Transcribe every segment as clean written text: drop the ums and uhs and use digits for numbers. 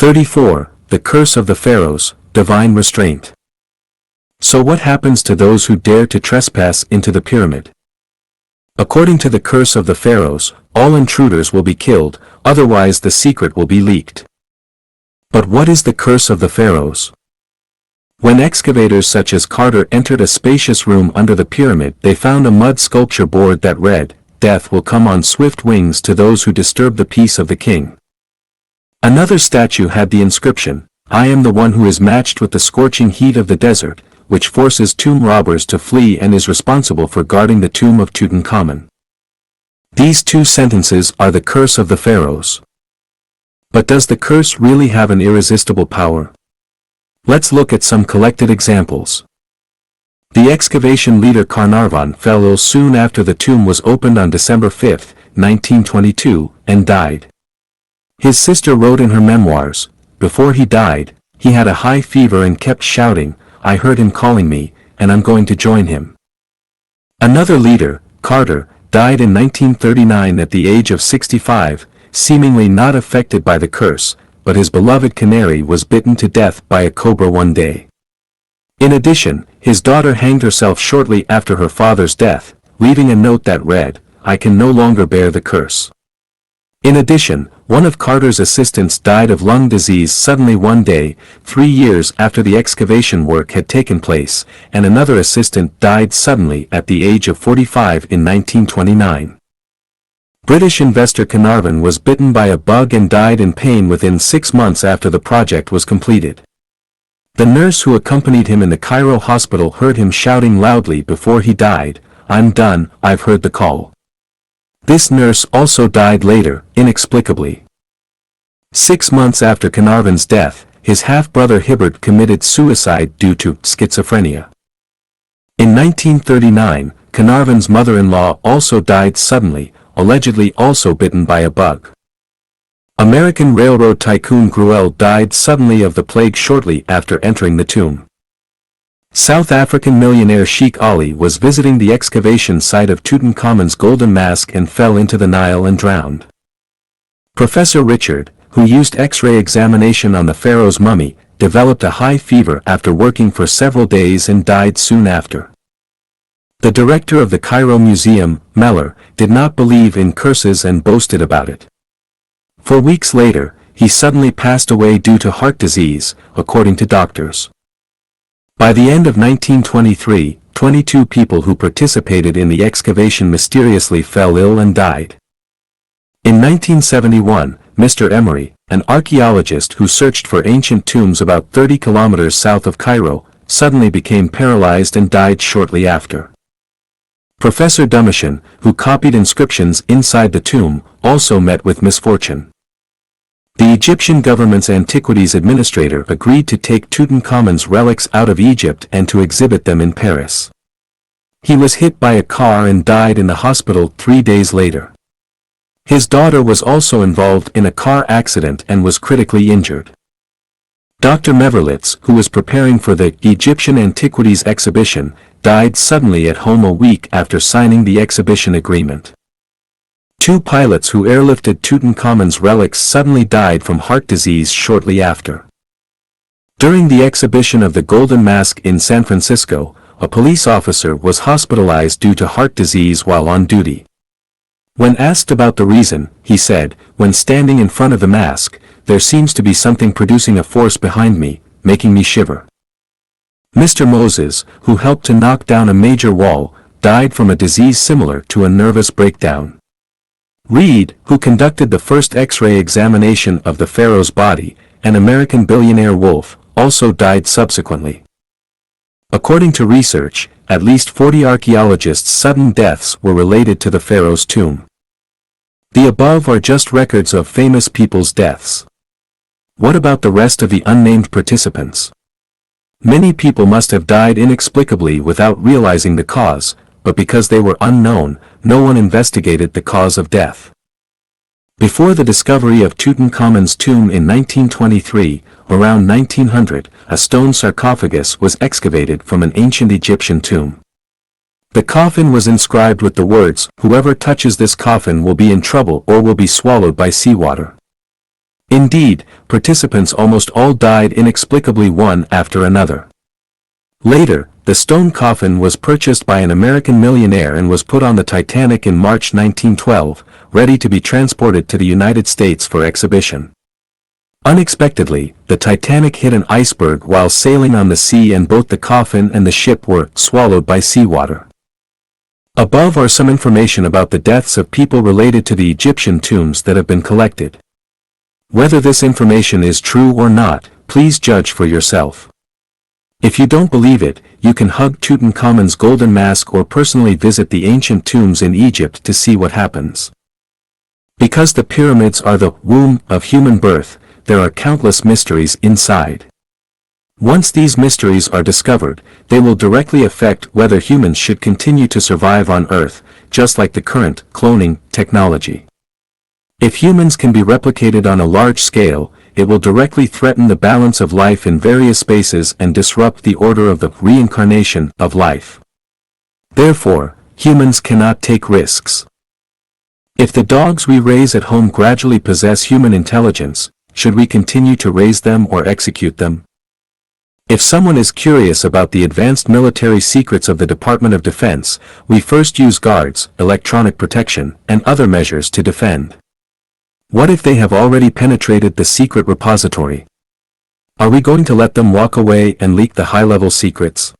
34. The Curse of the Pharaohs, Divine Restraint. So what happens to those who dare to trespass into the pyramid? According to the curse of the Pharaohs, all intruders will be killed, otherwise the secret will be leaked. But what is the curse of the Pharaohs? When excavators such as Carter entered a spacious room under the pyramid, they found a mud sculpture board that read, "Death will come on swift wings to those who disturb the peace of the king." Another statue had the inscription, "I am the one who is matched with the scorching heat of the desert," which forces tomb robbers to flee and is responsible for guarding the tomb of Tutankhamun. These two sentences are the curse of the Pharaohs. But does the curse really have an irresistible power? Let's look at some collected examples. The excavation leader Carnarvon fell ill soon after the tomb was opened on December 5, 1922, and died. His sister wrote in her memoirs, "Before he died, he had a high fever and kept shouting, 'I heard him calling me, and I'm going to join him.'" Another leader, Carter, died in 1939 at the age of 65, seemingly not affected by the curse, but his beloved canary was bitten to death by a cobra one day. In addition, his daughter hanged herself shortly after her father's death, leaving a note that read, "I can no longer bear the curse." In addition, one of Carter's assistants died of lung disease suddenly one day, 3 years after the excavation work had taken place, and another assistant died suddenly at the age of 45 in 1929. British investor Carnarvon was bitten by a bug and died in pain within 6 months after the project was completed. The nurse who accompanied him in the Cairo hospital heard him shouting loudly before he died, "I'm done, I've heard the call." This nurse also died later, inexplicably. 6 months after Carnarvon's death, his half-brother Hibbert committed suicide due to schizophrenia. In 1939, Carnarvon's mother-in-law also died suddenly, allegedly also bitten by a bug. American railroad tycoon Gruelle died suddenly of the plague shortly after entering the tomb. South African millionaire Sheikh Ali was visiting the excavation site of Tutankhamun's golden mask and fell into the Nile and drowned. Professor Richard, who used X-ray examination on the pharaoh's mummy, developed a high fever after working for several days and died soon after. The director of the Cairo Museum, Meller, did not believe in curses and boasted about it. 4 weeks later, he suddenly passed away due to heart disease, according to doctors. By the end of 1923, 22 people who participated in the excavation mysteriously fell ill and died. In 1971, Mr. Emery, an archaeologist who searched for ancient tombs about 30 kilometers south of Cairo, suddenly became paralyzed and died shortly after. Professor Domitian, who copied inscriptions inside the tomb, also met with misfortune. The Egyptian government's antiquities administrator agreed to take Tutankhamun's relics out of Egypt and to exhibit them in Paris. He was hit by a car and died in the hospital 3 days later. His daughter was also involved in a car accident and was critically injured. Dr. Meverlitz, who was preparing for the Egyptian Antiquities exhibition, died suddenly at home a week after signing the exhibition agreement. 2 pilots who airlifted Tutankhamun's relics suddenly died from heart disease shortly after. During the exhibition of the Golden Mask in San Francisco, a police officer was hospitalized due to heart disease while on duty. When asked about the reason, he said, "When standing in front of the mask, there seems to be something producing a force behind me, making me shiver." Mr. Moses, who helped to knock down a major wall, died from a disease similar to a nervous breakdown. Reed, who conducted the first X-ray examination of the pharaoh's body, an American billionaire Wolf, also died subsequently. According to research, at least 40 archaeologists' sudden deaths were related to the pharaoh's tomb. The above are just records of famous people's deaths. What about the rest of the unnamed participants? Many people must have died inexplicably without realizing the cause, but because they were unknown, no one investigated the cause of death. Before the discovery of Tutankhamun's tomb in 1923, around 1900, a stone sarcophagus was excavated from an ancient Egyptian tomb. The coffin was inscribed with the words, "Whoever touches this coffin will be in trouble or will be swallowed by seawater." Indeed, participants almost all died inexplicably one after another. Later, the stone coffin was purchased by an American millionaire and was put on the Titanic in March 1912, ready to be transported to the United States for exhibition. Unexpectedly, the Titanic hit an iceberg while sailing on the sea, and both the coffin and the ship were swallowed by seawater. Above are some information about the deaths of people related to the Egyptian tombs that have been collected. Whether this information is true or not, please judge for yourself. If you don't believe it, you can hug Tutankhamun's golden mask or personally visit the ancient tombs in Egypt to see what happens. Because the pyramids are the womb of human birth, there are countless mysteries inside. Once these mysteries are discovered, they will directly affect whether humans should continue to survive on Earth, just like the current cloning technology. If humans can be replicated on a large scale, it will directly threaten the balance of life in various spaces and disrupt the order of the reincarnation of life. Therefore, humans cannot take risks. If the dogs we raise at home gradually possess human intelligence, should we continue to raise them or execute them? If someone is curious about the advanced military secrets of the Department of Defense, we first use guards, electronic protection, and other measures to defend. What if they have already penetrated the secret repository? Are we going to let them walk away and leak the high-level secrets?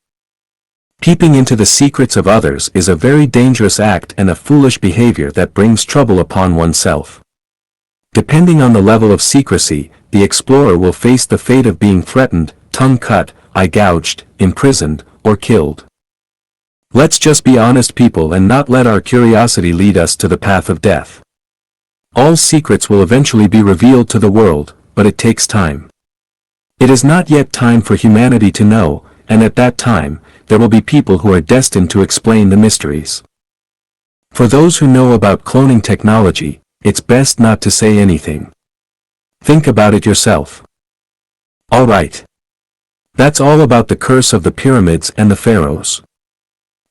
Peeping into the secrets of others is a very dangerous act and a foolish behavior that brings trouble upon oneself. Depending on the level of secrecy, the explorer will face the fate of being threatened, tongue cut, eye gouged, imprisoned, or killed. Let's just be honest people and not let our curiosity lead us to the path of death. All secrets will eventually be revealed to the world, but it takes time. It is not yet time for humanity to know, and at that time, there will be people who are destined to explain the mysteries. For those who know about cloning technology, it's best not to say anything. Think about it yourself. Alright. That's all about the curse of the pyramids and the pharaohs.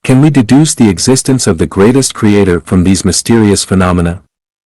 Can we deduce the existence of the greatest creator from these mysterious phenomena?